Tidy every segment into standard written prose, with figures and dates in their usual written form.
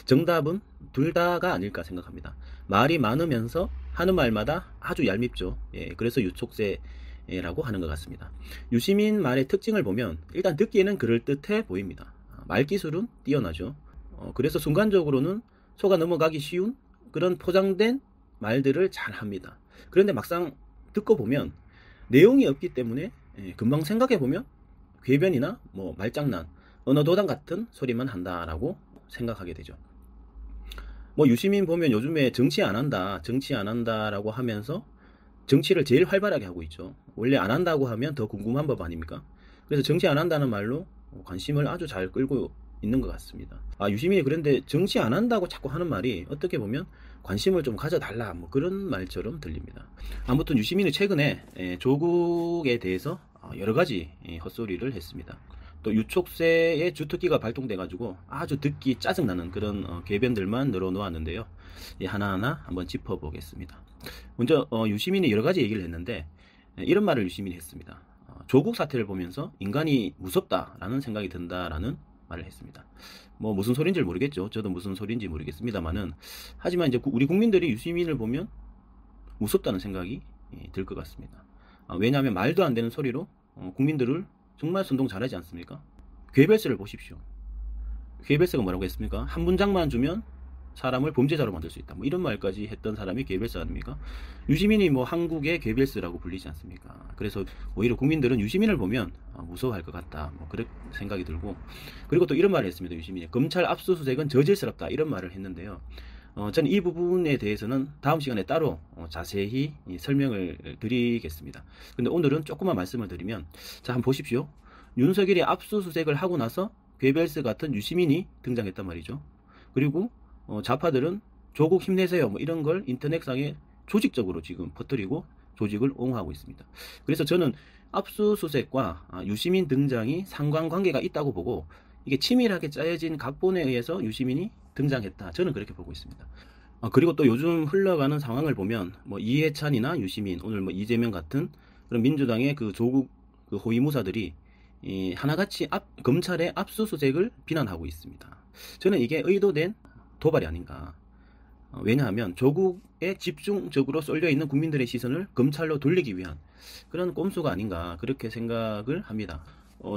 정답은 둘 다가 아닐까 생각합니다. 말이 많으면서 하는 말마다 아주 얄밉죠. 예, 그래서 유촉세라고 하는 것 같습니다. 유시민 말의 특징을 보면 일단 듣기에는 그럴듯해 보입니다. 말기술은 뛰어나죠. 그래서 순간적으로는 속아 넘어가기 쉬운 그런 포장된 말들을 잘 합니다. 그런데 막상 듣고 보면 내용이 없기 때문에 금방 생각해 보면 궤변이나 뭐 말장난, 언어도단 같은 소리만 한다라고 생각하게 되죠. 뭐 유시민 보면 요즘에 정치 안 한다, 정치 안 한다라고 하면서 정치를 제일 활발하게 하고 있죠. 원래 안 한다고 하면 더 궁금한 법 아닙니까? 그래서 정치 안 한다는 말로 관심을 아주 잘 끌고 있는 것 같습니다. 유시민이 그런데 정치 안 한다고 자꾸 하는 말이 어떻게 보면 관심을 좀 가져달라 뭐 그런 말처럼 들립니다. 아무튼 유시민이 최근에 조국에 대해서 여러 가지 헛소리를 했습니다. 또 유촉세의 주특기가 발동돼 가지고 아주 듣기 짜증나는 그런 궤변들만 늘어놓았는데요. 하나하나 한번 짚어보겠습니다. 먼저 유시민이 여러 가지 얘기를 했는데 이런 말을 유시민이 했습니다. 조국 사태를 보면서 인간이 무섭다라는 생각이 든다라는 말을 했습니다. 뭐 무슨 소린지 모르겠죠. 저도 무슨 소린지 모르겠습니다만은 하지만 이제 우리 국민들이 유시민을 보면 무섭다는 생각이 들 것 같습니다. 왜냐하면 말도 안 되는 소리로 국민들을 정말 선동 잘하지 않습니까? 괴벨스를 보십시오. 괴벨스가 뭐라고 했습니까? 한 문장만 주면 사람을 범죄자로 만들 수 있다. 뭐 이런 말까지 했던 사람이 괴벨스 아닙니까? 유시민이 뭐 한국의 괴벨스라고 불리지 않습니까? 그래서 오히려 국민들은 유시민을 보면 무서워할 것 같다. 뭐 그런 생각이 들고, 그리고 또 이런 말을 했습니다. 유시민이 검찰 압수수색은 저질스럽다 이런 말을 했는데요. 저는 이 부분에 대해서는 다음 시간에 따로 자세히 설명을 드리겠습니다. 근데 오늘은 조금만 말씀을 드리면, 자, 한번 보십시오. 윤석열이 압수수색을 하고 나서 괴벨스 같은 유시민이 등장했단 말이죠. 그리고 좌파들은 조국 힘내세요 뭐 이런 걸 인터넷상에 조직적으로 지금 퍼뜨리고 조직을 옹호하고 있습니다. 그래서 저는 압수수색과 유시민 등장이 상관관계가 있다고 보고, 이게 치밀하게 짜여진 각본에 의해서 유시민이 등장했다. 저는 그렇게 보고 있습니다. 그리고 또 요즘 흘러가는 상황을 보면 뭐 이해찬이나 유시민, 오늘 뭐 이재명 같은 그런 민주당의 그 조국 그 호위무사들이 하나같이 검찰의 압수수색을 비난하고 있습니다. 저는 이게 의도된 도발이 아닌가. 왜냐하면 조국에 집중적으로 쏠려 있는 국민들의 시선을 검찰로 돌리기 위한 그런 꼼수가 아닌가 그렇게 생각을 합니다.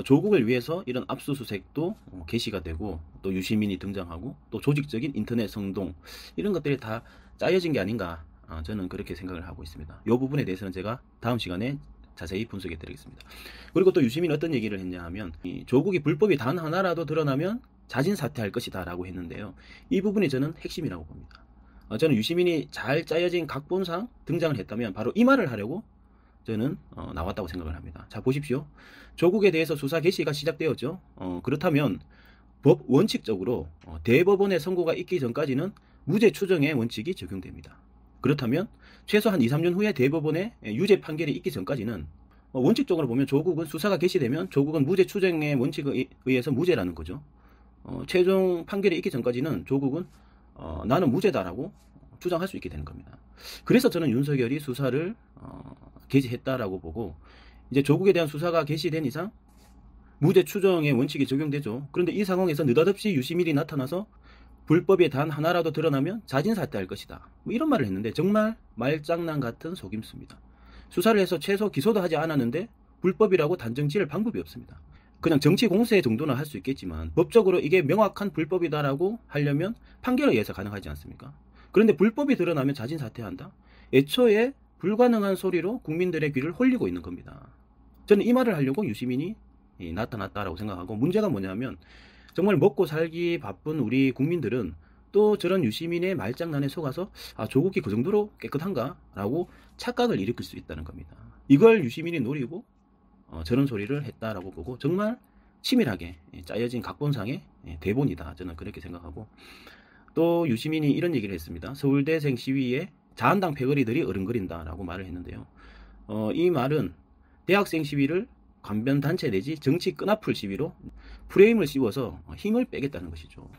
조국을 위해서 이런 압수수색도 개시가 되고, 또 유시민이 등장하고, 또 조직적인 인터넷 성동 이런 것들이 다 짜여진 게 아닌가, 저는 그렇게 생각을 하고 있습니다. 이 부분에 대해서는 제가 다음 시간에 자세히 분석해 드리겠습니다. 그리고 또 유시민이 어떤 얘기를 했냐 하면, 조국이 불법이 단 하나라도 드러나면 자진 사퇴할 것이다 라고 했는데요. 이 부분이 저는 핵심이라고 봅니다. 저는 유시민이 잘 짜여진 각본상 등장을 했다면 바로 이 말을 하려고 저는 나왔다고 생각을 합니다. 자, 보십시오. 조국에 대해서 수사 개시가 시작되었죠. 그렇다면 원칙적으로 대법원의 선고가 있기 전까지는 무죄 추정의 원칙이 적용됩니다. 그렇다면 최소 한 2, 3년 후에 대법원의 유죄 판결이 있기 전까지는 원칙적으로 보면 조국은 수사가 개시되면 조국은 무죄 추정의 원칙에 의해서 무죄라는 거죠. 최종 판결이 있기 전까지는 조국은 나는 무죄다라고 주장할 수 있게 되는 겁니다. 그래서 저는 윤석열이 수사를 개시했다라고 보고, 이제 조국에 대한 수사가 개시된 이상 무죄 추정의 원칙이 적용되죠. 그런데 이 상황에서 느닷없이 유시민이 나타나서 불법이 단 하나라도 드러나면 자진 사퇴할 것이다, 뭐 이런 말을 했는데 정말 말장난 같은 속임수입니다. 수사를 해서 최소 기소도 하지 않았는데 불법이라고 단정 지을 방법이 없습니다. 그냥 정치 공세 정도는 할 수 있겠지만 법적으로 이게 명확한 불법이다라고 하려면 판결에 의해서 가능하지 않습니까? 그런데 불법이 드러나면 자진 사퇴한다? 애초에 불가능한 소리로 국민들의 귀를 홀리고 있는 겁니다. 저는 이 말을 하려고 유시민이 나타났다라고 생각하고, 문제가 뭐냐면 정말 먹고 살기 바쁜 우리 국민들은 또 저런 유시민의 말장난에 속아서 조국이 그 정도로 깨끗한가? 라고 착각을 일으킬 수 있다는 겁니다. 이걸 유시민이 노리고 저런 소리를 했다라고 보고, 정말 치밀하게 짜여진 각본상의 대본이다, 저는 그렇게 생각하고, 또 유시민이 이런 얘기를 했습니다. 서울대생 시위에 자한당 패거리들이 어른거린다라고 말을 했는데요. 이 말은 대학생 시위를 관변단체 내지 정치 끈앞풀 시위로 프레임을 씌워서 힘을 빼겠다는 것이죠.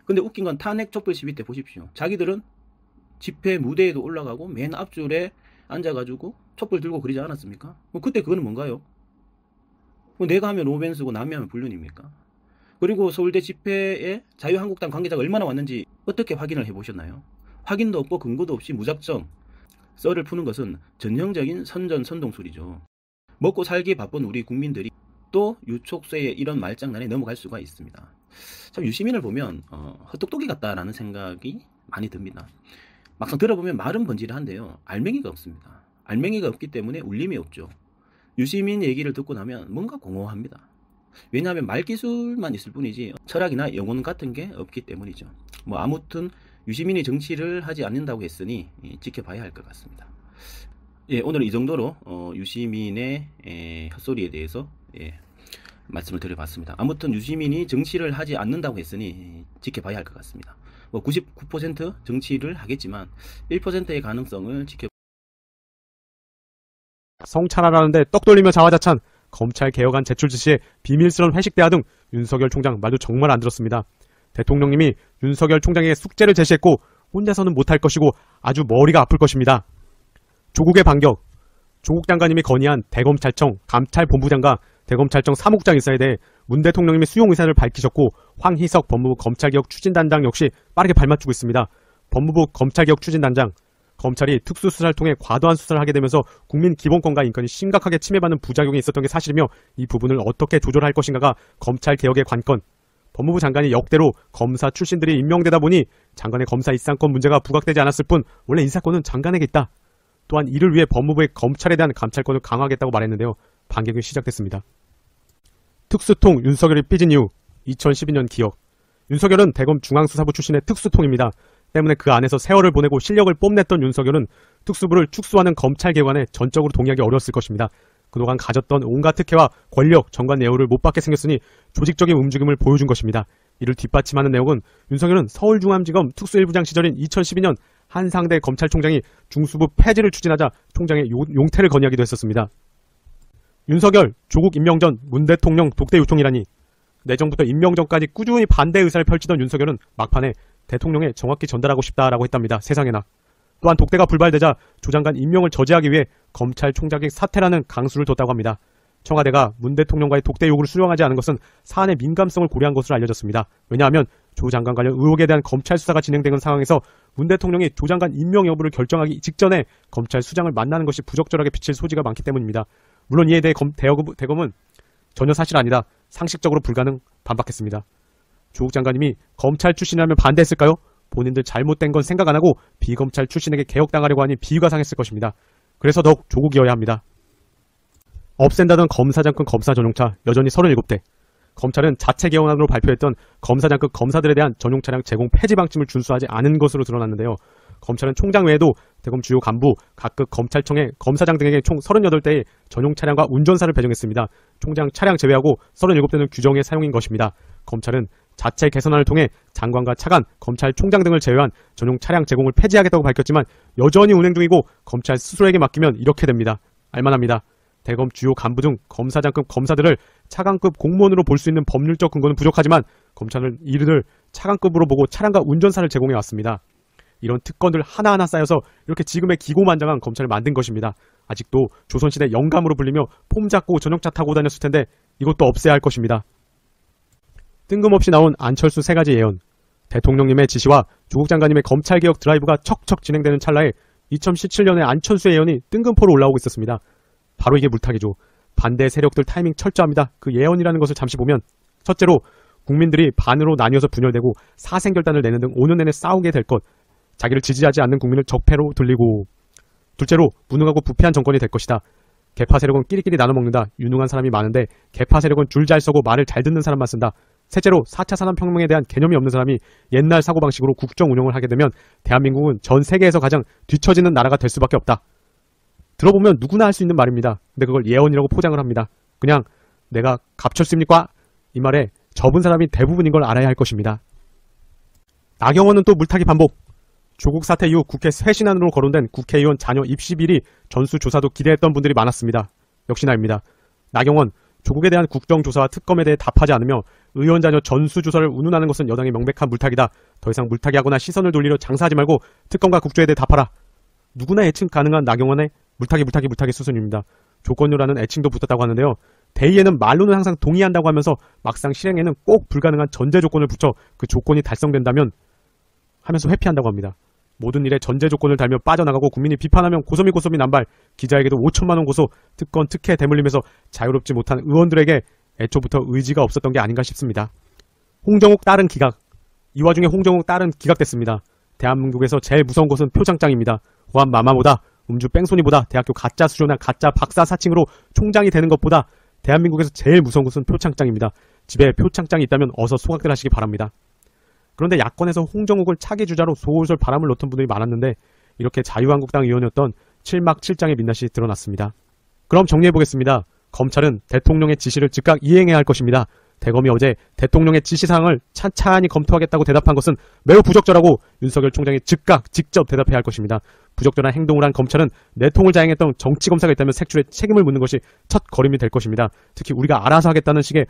근데 웃긴 건 탄핵 촛불 시위 때 보십시오. 자기들은 집회 무대에도 올라가고 맨 앞줄에 앉아가지고 촛불 들고 그러지 않았습니까? 그때 그거는 뭔가요? 내가 하면 오벤스고 남이 하면 불륜입니까? 그리고 서울대 집회에 자유한국당 관계자가 얼마나 왔는지 어떻게 확인을 해보셨나요? 확인도 없고 근거도 없이 무작정 썰을 푸는 것은 전형적인 선전선동술이죠. 먹고 살기 바쁜 우리 국민들이 또 유촉새의 이런 말장난에 넘어갈 수가 있습니다. 참 유시민을 보면 헛똑똑이 같다라는 생각이 많이 듭니다. 막상 들어보면 말은 번지르한데요, 알맹이가 없습니다. 알맹이가 없기 때문에 울림이 없죠. 유시민 얘기를 듣고 나면 뭔가 공허합니다. 왜냐하면 말기술만 있을 뿐이지 철학이나 영혼 같은 게 없기 때문이죠. 뭐 아무튼 유시민이 정치를 하지 않는다고 했으니 지켜봐야 할 것 같습니다. 예, 오늘은 이 정도로 유시민의 헛소리에 대해서 말씀을 드려봤습니다. 아무튼 유시민이 정치를 하지 않는다고 했으니 지켜봐야 할 것 같습니다. 뭐 99% 정치를 하겠지만 1%의 가능성을 성찰하라는데 떡 돌리며 자화자찬, 검찰 개혁안 제출 지시에 비밀스러운 회식 대화 등 윤석열 총장 말도 정말 안 들었습니다. 대통령님이 윤석열 총장에게 숙제를 제시했고 혼자서는 못할 것이고 아주 머리가 아플 것입니다. 조국의 반격, 조국 장관님이 건의한 대검찰청 감찰본부장과 대검찰청 사무국장 인사에 대해 문 대통령님이 수용 의사를 밝히셨고 황희석 법무부 검찰개혁 추진단장 역시 빠르게 발맞추고 있습니다. 법무부 검찰개혁 추진단장, 검찰이 특수수사를 통해 과도한 수사를 하게 되면서 국민 기본권과 인권이 심각하게 침해받는 부작용이 있었던 게 사실이며 이 부분을 어떻게 조절할 것인가가 검찰개혁의 관건. 법무부 장관이 역대로 검사 출신들이 임명되다 보니 장관의 검사 입상권 문제가 부각되지 않았을 뿐 원래 인사권은 장관에게 있다. 또한 이를 위해 법무부의 검찰에 대한 감찰권을 강화하겠다고 말했는데요. 반격이 시작됐습니다. 특수통 윤석열이 삐진 이후 2012년 기억. 윤석열은 대검 중앙수사부 출신의 특수통입니다. 때문에 그 안에서 세월을 보내고 실력을 뽐냈던 윤석열은 특수부를 축소하는 검찰개혁안에 전적으로 동의하기 어려웠을 것입니다. 그동안 가졌던 온갖 특혜와 권력, 정관 내용을 못 받게 생겼으니 조직적인 움직임을 보여준 것입니다. 이를 뒷받침하는 내용은 윤석열은 서울중앙지검 특수일부장 시절인 2012년 한상대 검찰총장이 중수부 폐지를 추진하자 총장의 용퇴를 건의하기도 했었습니다. 윤석열, 조국 임명 전 문 대통령 독대 요청이라니. 내정부터 임명 전까지 꾸준히 반대 의사를 펼치던 윤석열은 막판에 대통령에 정확히 전달하고 싶다라고 했답니다. 세상에나. 또한 독대가 불발되자 조 장관 임명을 저지하기 위해 검찰총장의 사퇴라는 강수를 뒀다고 합니다. 청와대가 문 대통령과의 독대 요구를 수용하지 않은 것은 사안의 민감성을 고려한 것으로 알려졌습니다. 왜냐하면 조 장관 관련 의혹에 대한 검찰 수사가 진행되는 상황에서 문 대통령이 조 장관 임명 여부를 결정하기 직전에 검찰 수장을 만나는 것이 부적절하게 비칠 소지가 많기 때문입니다. 물론 이에 대해 대검은 전혀 사실 아니다, 상식적으로 불가능 반박했습니다. 조국 장관님이 검찰 출신이라면 반대했을까요? 본인들 잘못된 건 생각 안 하고 비검찰 출신에게 개혁당하려고 하니 비위가 상했을 것입니다. 그래서 더욱 조국이어야 합니다. 없앤다던 검사장급 검사 전용차 여전히 37대. 검찰은 자체 개헌안으로 발표했던 검사장급 검사들에 대한 전용 차량 제공 폐지 방침을 준수하지 않은 것으로 드러났는데요. 검찰은 총장 외에도 대검 주요 간부, 각급 검찰청의 검사장 등에게 총 38대의 전용 차량과 운전사를 배정했습니다. 총장 차량 제외하고 37대는 규정의 사용인 것입니다. 검찰은 자체 개선안을 통해 장관과 차관, 검찰총장 등을 제외한 전용 차량 제공을 폐지하겠다고 밝혔지만 여전히 운행 중이고 검찰 스스로에게 맡기면 이렇게 됩니다. 알만합니다. 대검 주요 간부 등 검사장급 검사들을 차관급 공무원으로 볼 수 있는 법률적 근거는 부족하지만 검찰은 이들을 차관급으로 보고 차량과 운전사를 제공해 왔습니다. 이런 특권들 하나하나 쌓여서 이렇게 지금의 기고만장한 검찰을 만든 것입니다. 아직도 조선시대 영감으로 불리며 폼 잡고 전용차 타고 다녔을 텐데 이것도 없애야 할 것입니다. 뜬금없이 나온 안철수 3가지 예언. 대통령님의 지시와 조국 장관님의 검찰개혁 드라이브가 척척 진행되는 찰나에 2017년에 안철수의 예언이 뜬금포로 올라오고 있었습니다. 바로 이게 물타기죠. 반대 세력들 타이밍 철저합니다. 그 예언이라는 것을 잠시 보면 첫째로 국민들이 반으로 나뉘어서 분열되고 사생결단을 내는 등 5년 내내 싸우게 될 것. 자기를 지지하지 않는 국민을 적폐로 들리고. 둘째로 무능하고 부패한 정권이 될 것이다. 개파 세력은 끼리끼리 나눠먹는다. 유능한 사람이 많은데 개파 세력은 줄 잘 서고 말을 잘 듣는 사람만 쓴다. 셋째로 4차 산업혁명에 대한 개념이 없는 사람이 옛날 사고방식으로 국정 운영을 하게 되면 대한민국은 전 세계에서 가장 뒤처지는 나라가 될 수밖에 없다. 들어보면 누구나 할 수 있는 말입니다. 근데 그걸 예언이라고 포장을 합니다. 그냥 내가 갑철수입니까? 이 말에 접은 사람이 대부분인 걸 알아야 할 것입니다. 나경원은 또 물타기 반복. 조국 사태 이후 국회 쇄신안으로 거론된 국회의원 자녀 입시 비리 전수조사도 기대했던 분들이 많았습니다. 역시나입니다. 나경원, 조국에 대한 국정조사와 특검에 대해 답하지 않으며 의원 자녀 전수조사를 운운하는 것은 여당의 명백한 물타기다. 더 이상 물타기하거나 시선을 돌리려 장사하지 말고 특검과 국조에 대해 답하라. 누구나 예측 가능한 나경원의 물타기 수순입니다. 조건료라는 애칭도 붙었다고 하는데요. 대의에는 말로는 항상 동의한다고 하면서 막상 실행에는 꼭 불가능한 전제 조건을 붙여 그 조건이 달성된다면 하면서 회피한다고 합니다. 모든 일에 전제 조건을 달며 빠져나가고 국민이 비판하면 고소미 남발, 기자에게도 5천만 원 고소, 특권 특혜 대물림에서 자유롭지 못한 의원들에게 애초부터 의지가 없었던 게 아닌가 싶습니다. 홍정욱 딸은 기각. 이 와중에 홍정욱 딸은 기각됐습니다. 대한민국에서 제일 무서운 것은 표창장입니다. 호환 마마보다, 음주 뺑소니보다, 대학교 가짜 수료나 가짜 박사 사칭으로 총장이 되는 것보다 대한민국에서 제일 무서운 것은 표창장입니다. 집에 표창장이 있다면 어서 소각들 하시기 바랍니다. 그런데 야권에서 홍정욱을 차기 주자로 솔솔 바람을 놓던 분들이 많았는데 이렇게 자유한국당 의원이었던 7막 7장의 민낯이 드러났습니다. 그럼 정리해보겠습니다. 검찰은 대통령의 지시를 즉각 이행해야 할 것입니다. 대검이 어제 대통령의 지시사항을 찬찬히 검토하겠다고 대답한 것은 매우 부적절하고 윤석열 총장이 즉각 직접 대답해야 할 것입니다. 부적절한 행동을 한 검찰은 내통을 자행했던 정치검사가 있다면 색출에 책임을 묻는 것이 첫 걸음이 될 것입니다. 특히 우리가 알아서 하겠다는 식의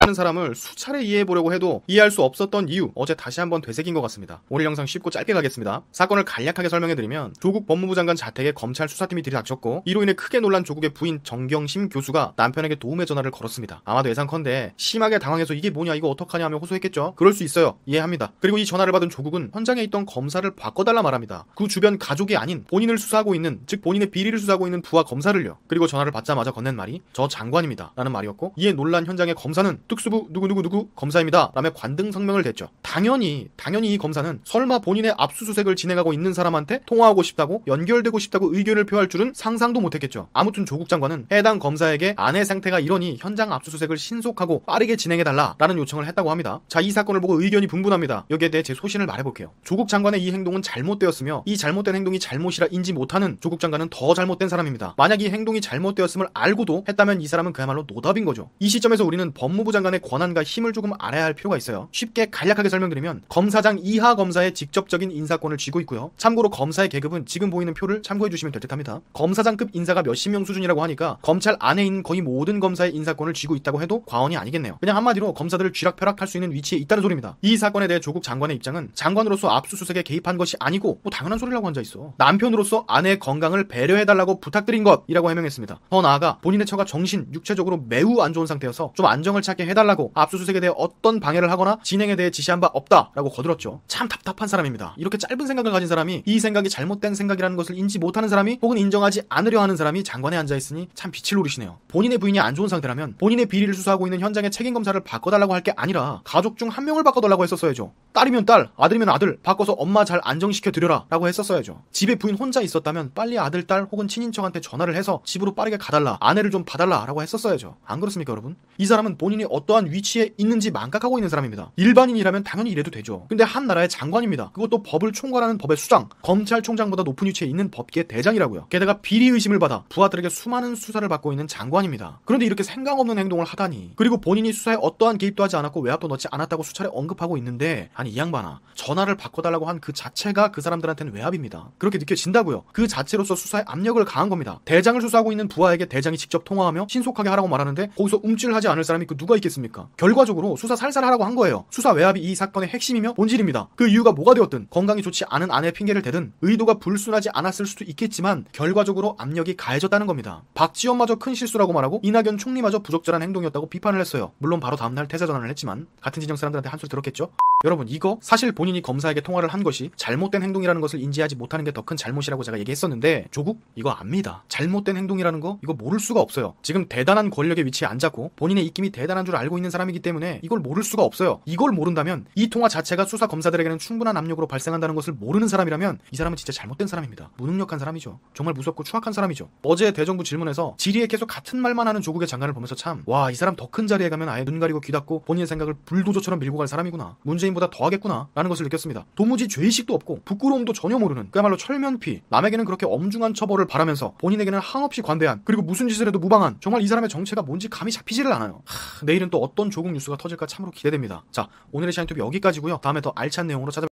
하는 사람을 수차례 이해해보려고 해도 이해할 수 없었던 이유, 어제 다시 한번 되새긴 것 같습니다. 오늘 영상 쉽고 짧게 가겠습니다. 사건을 간략하게 설명해드리면 조국 법무부 장관 자택에 검찰 수사팀이 들이닥쳤고 이로 인해 크게 놀란 조국의 부인 정경심 교수가 남편에게 도움의 전화를 걸었습니다. 아마도 예상컨대 심하게 당황해서 이게 뭐냐 이거 어떡하냐 하며 호소했겠죠. 그럴 수 있어요. 이해합니다. 그리고 이 전화를 받은 조국은 현장에 있던 검사를 바꿔달라 말합니다. 그 주변 가족이 아닌 본인을 수사하고 있는, 즉 본인의 비리를 수사하고 있는 부하 검사를요. 그리고 전화를 받자마자 건넨 말이 저 장관입니다 라는 말이었고, 이에 놀란 현장의 검사는 특수부 누구누구 검사입니다 라며 관등 성명을 댔죠. 당연히 이 검사는 설마 본인의 압수수색을 진행하고 있는 사람한테 통화하고 싶다고, 연결되고 싶다고 의견을 표할 줄은 상상도 못했겠죠. 아무튼 조국 장관은 해당 검사에게 아내 상태가 이러니 현장 압수수색을 신속하고 빠르게 진행해달라 라는 요청을 했다고 합니다. 자, 이 사건을 보고 의견이 분분합니다. 여기에 대해 제 소신을 말해볼게요. 조국 장관의 이 행동은 잘못되었으며 이 잘못된 행동이 잘못이라 인지 못하는 조국 장관은 더 잘못된 사람입니다. 만약 이 행동이 잘못되었음을 알고도 했다면 이 사람은 그야말로 노답인 거죠. 이 시점에서 우리는 법무부 장관의 권한과 힘을 조금 알아야 할 필요가 있어요. 쉽게 간략하게 설명드리면 검사장 이하 검사의 직접적인 인사권을 쥐고 있고요. 참고로 검사의 계급은 지금 보이는 표를 참고해 주시면 될 듯합니다. 검사장급 인사가 몇십 명 수준이라고 하니까 검찰 안에 있는 거의 모든 검사의 인사권을 쥐고 있다고 해도 과언이 아니겠네요. 그냥 한마디로 검사들을 쥐락펴락할 수 있는 위치에 있다는 소리입니다. 이 사건에 대해 조국 장관의 입장은 장관으로서 압수수색에 개입한 것이 아니고 뭐 당연한 소리라고 앉아있어. 남편으로서 아내의 건강을 배려해달라고 부탁드린 것이라고 해명했습니다. 더 나아가 본인의 처가 정신, 육체적으로 매우 안 좋은 상태여서 좀 안정을 찾게 해달라고 압수수색에 대해 어떤 방해를 하거나 진행에 대해 지시한 바 없다라고 거들었죠. 참 답답한 사람입니다. 이렇게 짧은 생각을 가진 사람이 이 생각이 잘못된 생각이라는 것을 인지 못하는 사람이 혹은 인정하지 않으려 하는 사람이 장관에 앉아있으니 참 빛을 노리시네요. 본인의 부인이 안 좋은 상태라면 본인의 비리를 수사하고 있는 현장의 책임검사를 바꿔달라고 할 게 아니라 가족 중 한 명을 바꿔달라고 했었어야죠. 딸이면 딸, 아들이면 아들 바꿔서 엄마 잘 안정시켜드려라 라고 했었어야죠. 집에 부인 혼자 있었다면 빨리 아들, 딸 혹은 친인척한테 전화를 해서 집으로 빠르게 가달라, 아내를 좀 봐달라 라고 했었어야죠. 안 그렇습니까 여러분? 이 사람은 본인이 어떠한 위치에 있는지 망각하고 있는 사람입니다. 일반인이라면 당연히 이래도 되죠. 근데 한 나라의 장관입니다. 그것도 법을 총괄하는 법의 수장, 검찰총장보다 높은 위치에 있는 법계의 대장이라고요. 게다가 비리 의심을 받아 부하들에게 수많은 수사를 받고 있는 장관입니다. 그런데 이렇게 생각 없는 행동을 하다니. 그리고 본인이 수사에 어떠한 개입도 하지 않았고 외압도 넣지 않았다고 수차례 언급하고 있는데, 아니 이 양반아, 전화를 바꿔달라고 한 그 자체가 그 사람들한테는 외압입니다. 그렇게 느껴진다고요. 그 자체로서 수사에 압력을 가한 겁니다. 대장을 수사하고 있는 부하에게 대장이 직접 통화하며 신속하게 하라고 말하는데 거기서 움찔하지 않을 사람이 그 누가 있겠습니까? 결과적으로 수사 살살 하라고 한 거예요. 수사 외압이 이 사건의 핵심이며 본질입니다. 그 이유가 뭐가 되었든 건강이 좋지 않은 아내의 핑계를 대든 의도가 불순하지 않았을 수도 있겠지만 결과적으로 압력이 가해졌다는 겁니다. 박지원마저 큰 실수라고 말하고 이낙연 총리마저 부적절한 행동이었다고 비판을 했어요. 물론 바로 다음날 퇴사 전환을 했지만 같은 진영 사람들한테 한 소리 들었겠죠? 여러분, 이거 사실 본인이 검사에게 통화를 한 것이 잘못된 행동이라는 것을 인지하지 못하는 게 더 큰 잘못이라고 제가 얘기했었는데 조국 이거 압니다. 잘못된 행동이라는 거 이거 모를 수가 없어요. 지금 대단한 권력의 위치에 앉았고 본인의 입김이 대단한 줄 알고 있는 사람이기 때문에 이걸 모를 수가 없어요. 이걸 모른다면, 이 통화 자체가 수사 검사들에게는 충분한 압력으로 발생한다는 것을 모르는 사람이라면 이 사람은 진짜 잘못된 사람입니다. 무능력한 사람이죠. 정말 무섭고 추악한 사람이죠. 어제 대정부 질문에서 질의에 계속 같은 말만 하는 조국의 장관을 보면서 참, 와, 이 사람 더 큰 자리에 가면 아예 눈 가리고 귀 닫고 본인의 생각을 불도저처럼 밀고 갈 사람이구나, 문재인보다 더 하겠구나 라는 것을 느꼈습니다. 도무지 죄의식도 없고 부끄러움도 전혀 모르는 그야말로 철면피, 남에게는 그렇게 엄중한 처벌을 바라면서 본인에게는 한없이 관대한, 그리고 무슨 짓을 해도 무방한, 정말 이 사람의 정체가 뭔지 감이 잡히지를 않아요. 내일은 또 어떤 조국 뉴스가 터질까 참으로 기대됩니다. 자, 오늘의 샤인투비 여기까지고요. 다음에 더 알찬 내용으로 찾아뵙겠습니다.